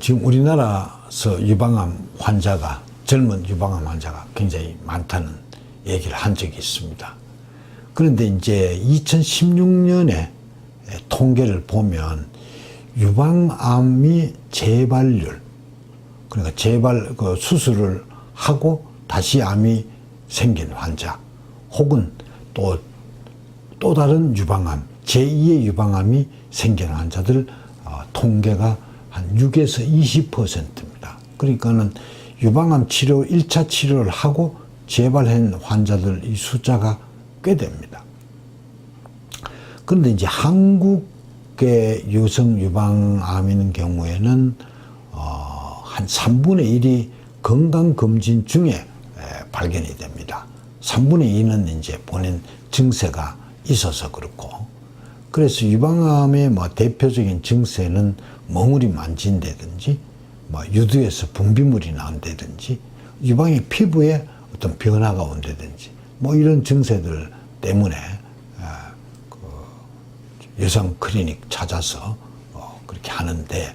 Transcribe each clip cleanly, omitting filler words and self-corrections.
지금 우리나라에서 유방암 환자가, 젊은 유방암 환자가 굉장히 많다는 얘기를 한 적이 있습니다. 그런데 이제 2016년에 통계를 보면 유방암이 재발률, 그러니까 그 수술을 하고 다시 암이 생긴 환자, 혹은 또 다른 유방암, 제2의 유방암이 생긴 환자들 통계가 한 6에서 20%입니다. 그러니까는 유방암 치료, 1차 치료를 하고 재발한 환자들 이 숫자가 꽤 됩니다. 그런데 이제 한국의 여성 유방암인 경우에는 한 3분의 1이 건강검진 중에 발견이 됩니다. 3분의 2는 이제 본인 증세가 있어서 그렇고, 그래서 유방암의 대표적인 증세는 멍울이 만진다든지, 유두에서 분비물이 나온다든지, 유방의 피부에 어떤 변화가 온다든지, 이런 증세들 때문에 여성 클리닉 찾아서 그렇게 하는데,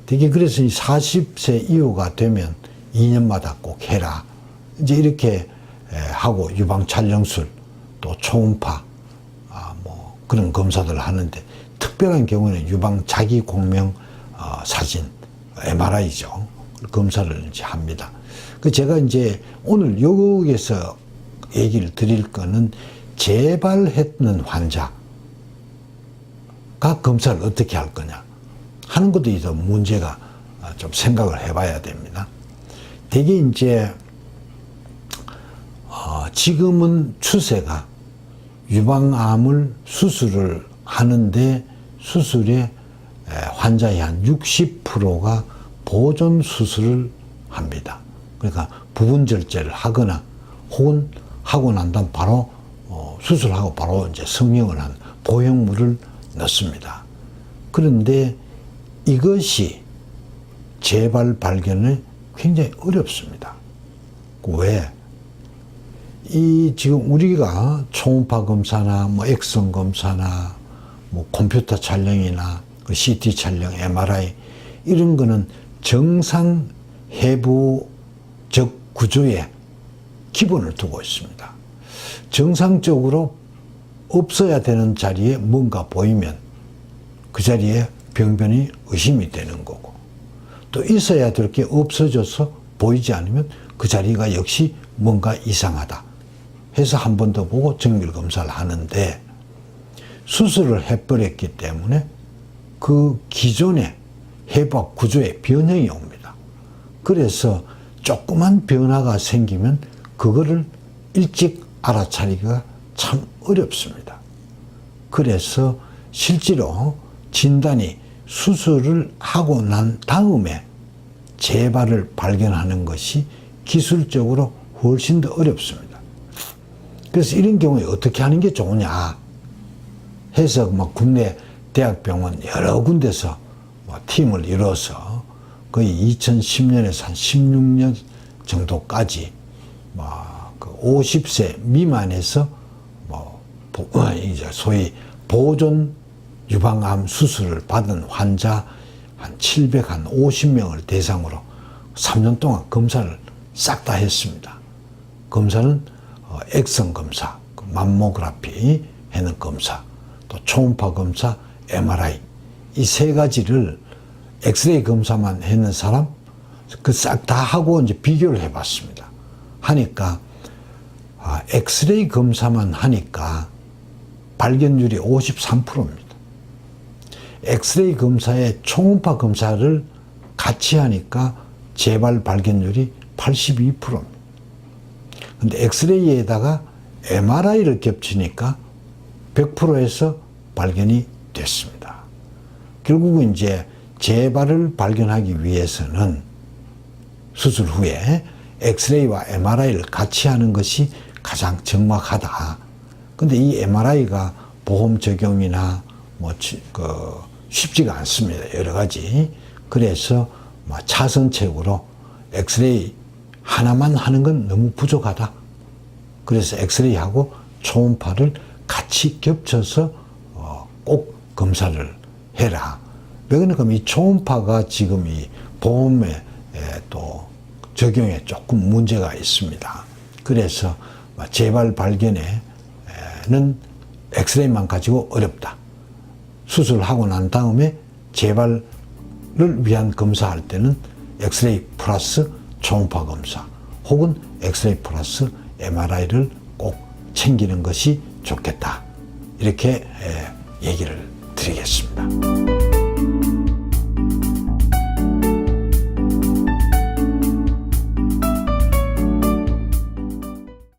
되게 그래서 이 40세 이후가 되면 2년마다 꼭 해라, 이제 이렇게 하고, 유방 촬영술, 또 초음파, 그런 검사들을 하는데, 특별한 경우는 유방 자기 공명 사진, MRI죠. 검사를 이제 합니다. 제가 이제 오늘 여기에서 얘기를 드릴 거는 재발했는 환자가 검사를 어떻게 할 거냐 하는 것도 더 문제가 좀 생각을 해봐야 됩니다. 되게 이제 지금은 추세가 유방암을 수술을 하는데, 수술의 환자의 한 60%가 보존 수술을 합니다. 그러니까 부분 절제를 하거나, 혹은 하고 난 다음 바로 수술하고 바로 이제 성형을 한 보형물을 넣습니다. 그런데 이것이 재발 발견이 굉장히 어렵습니다. 왜? 지금 우리가 초음파 검사나 엑선 검사나 컴퓨터 촬영이나 CT 촬영, MRI 이런 거는 정상 해부적 구조에 기본을 두고 있습니다. 정상적으로 없어야 되는 자리에 뭔가 보이면 그 자리에 병변이 의심이 되는 거고, 또 있어야 될 게 없어져서 보이지 않으면 그 자리가 역시 뭔가 이상하다 해서 한 번 더 보고 정밀 검사를 하는데, 수술을 해버렸기 때문에 그 기존의 해부학 구조에 변형이 옵니다. 그래서 조그만 변화가 생기면 그거를 일찍 알아차리기가 참 어렵습니다. 그래서 실제로 진단이 수술을 하고 난 다음에 재발을 발견하는 것이 기술적으로 훨씬 더 어렵습니다. 그래서 이런 경우에 어떻게 하는 게 좋으냐 해서 국내 대학병원 여러 군데서 팀을 이뤄서 거의 2010년에서 한 16년 정도까지 50세 미만에서 이제 소위 보존 유방암 수술을 받은 환자 한 750명을 대상으로 3년 동안 검사를 싹 다 했습니다. 검사는 엑선 검사, 맘모그래피 하는 검사, 또 초음파 검사, MRI 이 세 가지를 엑스레이 검사만 했는 사람 싹 다 하고 이제 비교를 해봤습니다. 하니까 엑스레이 검사만 하니까 발견율이 53%입니다. 엑스레이 검사에 초음파 검사를 같이 하니까 재발 발견율이 82%입니다. 근데 엑스레이에다가 MRI를 겹치니까 100%에서 발견이 됐습니다. 결국은 이제 재발을 발견하기 위해서는 수술 후에 엑스레이와 MRI를 같이 하는 것이 가장 정확하다. 근데 이 MRI가 보험 적용이나 쉽지가 않습니다. 여러 가지. 그래서 차선책으로 엑스레이 하나만 하는 건 너무 부족하다. 그래서 엑스레이하고 초음파를 같이 겹쳐서 꼭 검사를 해라. 왜 그러냐면 이 초음파가 지금 이 보험에 또 적용에 조금 문제가 있습니다. 그래서 재발 발견에는 엑스레이만 가지고 어렵다. 수술하고 난 다음에 재발을 위한 검사할 때는 엑스레이 플러스 초음파 검사 혹은 엑스레이 플러스 MRI를 꼭 챙기는 것이 좋겠다. 이렇게 얘기를 드리겠습니다.